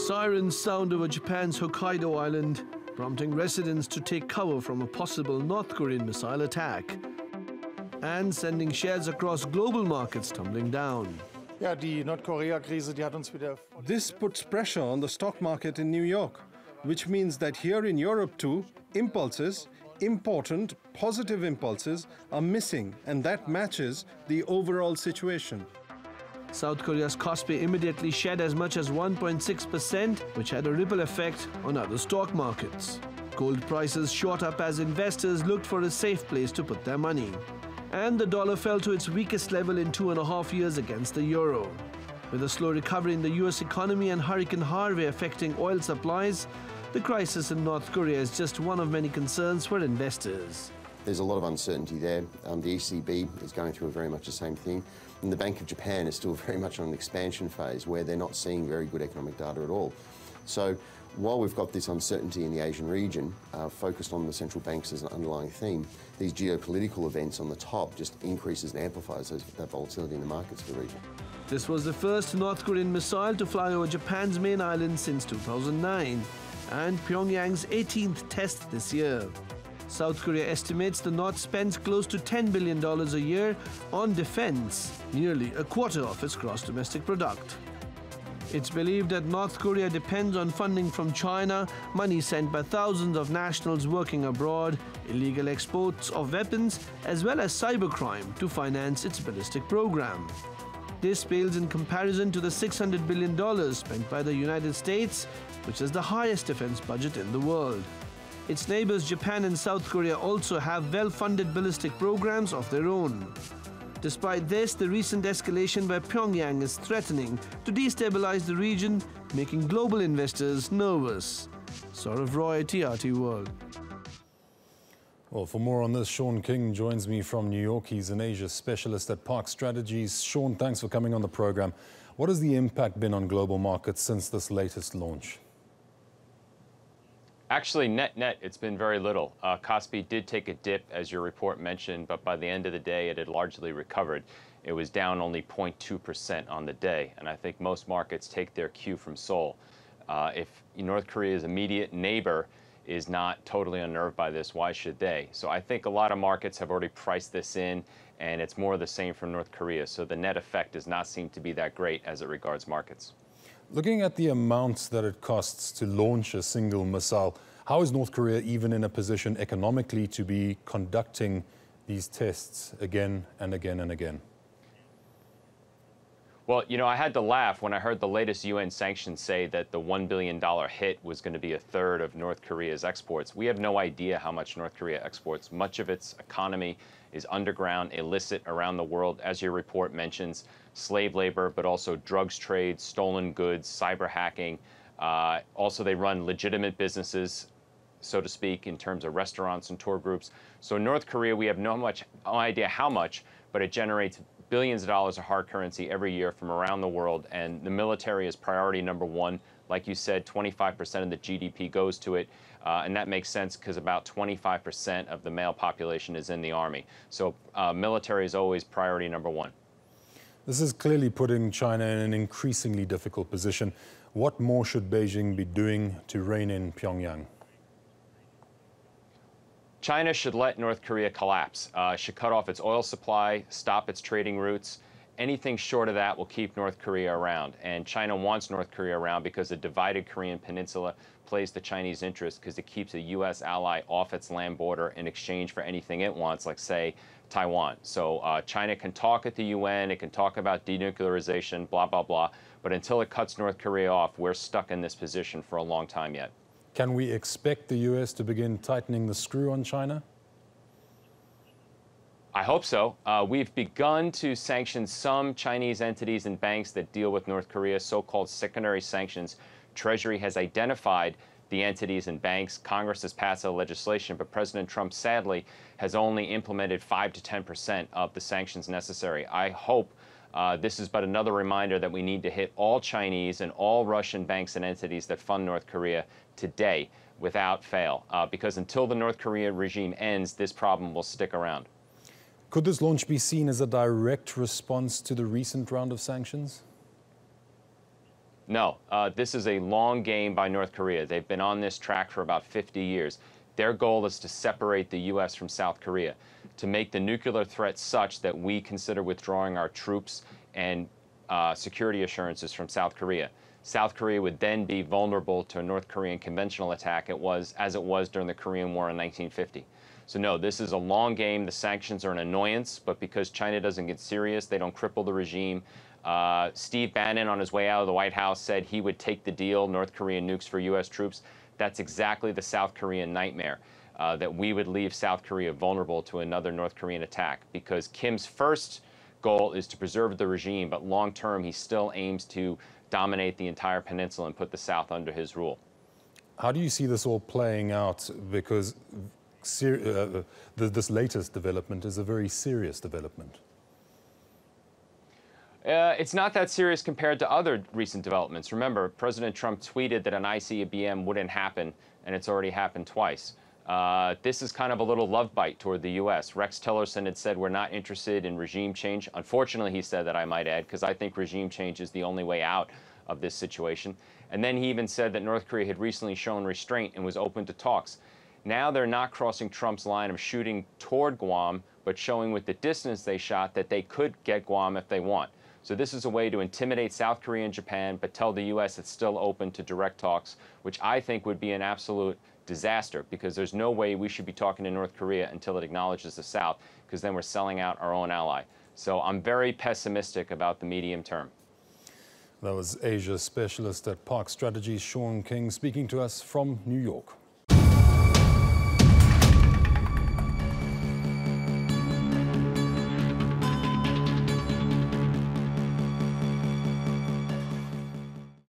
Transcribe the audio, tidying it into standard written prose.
Sirens sound over Japan's Hokkaido island, prompting residents to take cover from a possible North Korean missile attack, and sending shares across global markets tumbling down. This puts pressure on the stock market in New York, which means that here in Europe too, impulses, important, positive impulses, are missing, and that matches the overall situation. South Korea's Kospi immediately shed as much as 1.6%, which had a ripple effect on other stock markets. Gold prices shot up as investors looked for a safe place to put their money. And the dollar fell to its weakest level in 2.5 years against the euro. With a slow recovery in the US economy and Hurricane Harvey affecting oil supplies, the crisis in North Korea is just one of many concerns for investors. There's a lot of uncertainty there. The ECB is going through very much the same thing. And the Bank of Japan is still very much on an expansion phase where they're not seeing very good economic data at all. So while we've got this uncertainty in the Asian region, focused on the central banks as an underlying theme, these geopolitical events on the top just increases and amplifies that volatility in the markets for the region. This was the first North Korean missile to fly over Japan's main island since 2009, and Pyongyang's 18th test this year. South Korea estimates the North spends close to $10 billion a year on defense, nearly a quarter of its gross domestic product. It's believed that North Korea depends on funding from China, money sent by thousands of nationals working abroad, illegal exports of weapons, as well as cybercrime to finance its ballistic program. This pales in comparison to the $600 billion spent by the United States, which is the highest defense budget in the world. Its neighbors Japan and South Korea also have well-funded ballistic programs of their own. Despite this, the recent escalation by Pyongyang is threatening to destabilize the region, making global investors nervous. Sourav Roy, TRT World. Well, for more on this, Sean King joins me from New York. He's an Asia specialist at Park Strategies. Sean, thanks for coming on the program. What has the impact been on global markets since this latest launch? Actually, net, it's been very little. Kospi did take a dip, as your report mentioned, but by the end of the day, it had largely recovered. It was down only 0.2% on the day, and I think most markets take their cue from Seoul. If North Korea's immediate neighbor is not totally unnerved by this, why should they? So I think a lot of markets have already priced this in, and it's more of the same from North Korea. So the net effect does not seem to be that great as it regards markets. Looking at the amounts that it costs to launch a single missile, how is North Korea even in a position economically to be conducting these tests again and again and again? Well, I had to laugh when I heard the latest UN sanctions say that the $1 billion hit was going to be a third of North Korea's exports. We have no idea how much North Korea exports. Much of its economy is underground, illicit around the world, as your report mentions, slave labor, but also drugs trade, stolen goods, cyber hacking. Also, they run legitimate businesses, so to speak, in terms of restaurants and tour groups. So North Korea, we have no idea how much, but it generates billions of dollars of hard currency every year from around the world, and the military is priority number one. Like you said, 25% of the GDP goes to it, and that makes sense because about 25% of the male population is in the army. So military is always priority number one. This is clearly putting China in an increasingly difficult position. What more should Beijing be doing to rein in Pyongyang? China should let North Korea collapse, should cut off its oil supply, stop its trading routes. Anything short of that will keep North Korea around. And China wants North Korea around because the divided Korean peninsula plays the Chinese interest because it keeps a U.S. ally off its land border in exchange for anything it wants, like, say, Taiwan. So China can talk at the UN, it can talk about denuclearization, blah, blah, blah. But until it cuts North Korea off, we're stuck in this position for a long time yet. Can we expect the U.S. to begin tightening the screw on China? I hope so. We've begun to sanction some Chinese entities and banks that deal with North Korea, so-called secondary sanctions. Treasury has identified the entities and banks. Congress has passed a legislation, but President Trump, sadly, has only implemented 5 to 10% of the sanctions necessary. I hope this is but another reminder that we need to hit all Chinese and all Russian banks and entities that fund North Korea today without fail, because until the North Korea regime ends, this problem will stick around. Could this launch be seen as a direct response to the recent round of sanctions? No, this is a long game by North Korea. They've been on this track for about 50 years. Their goal is to separate the U.S. from South Korea, to make the nuclear threat such that we consider withdrawing our troops and security assurances from South Korea. South Korea would then be vulnerable to a North Korean conventional attack as it was during the Korean War in 1950. So no, this is a long game. The sanctions are an annoyance, but because China doesn't get serious, they don't cripple the regime. Steve Bannon, on his way out of the White House, said he would take the deal, North Korean nukes for U.S. troops. That's exactly the South Korean nightmare, that we would leave South Korea vulnerable to another North Korean attack, because Kim's first goal is to preserve the regime, but long term he still aims to dominate the entire peninsula and put the South under his rule. How do you see this all playing out? Because this latest development is a very serious development. It's not that serious compared to other recent developments. Remember, President Trump tweeted that an ICBM wouldn't happen, and it's already happened twice. This is kind of a little love bite toward the U.S. Rex Tillerson had said we're not interested in regime change. Unfortunately, he said that, I might add, because I think regime change is the only way out of this situation. And then he even said that North Korea had recently shown restraint and was open to talks. Now they're not crossing Trump's line of shooting toward Guam, but showing with the distance they shot that they could get Guam if they want. So this is a way to intimidate South Korea and Japan, but tell the U.S. it's still open to direct talks, which I think would be an absolute disaster, because there's no way we should be talking to North Korea until it acknowledges the South, because then we're selling out our own ally. So I'm very pessimistic about the medium term. That was Asia specialist at Park Strategies, Sean King, speaking to us from New York.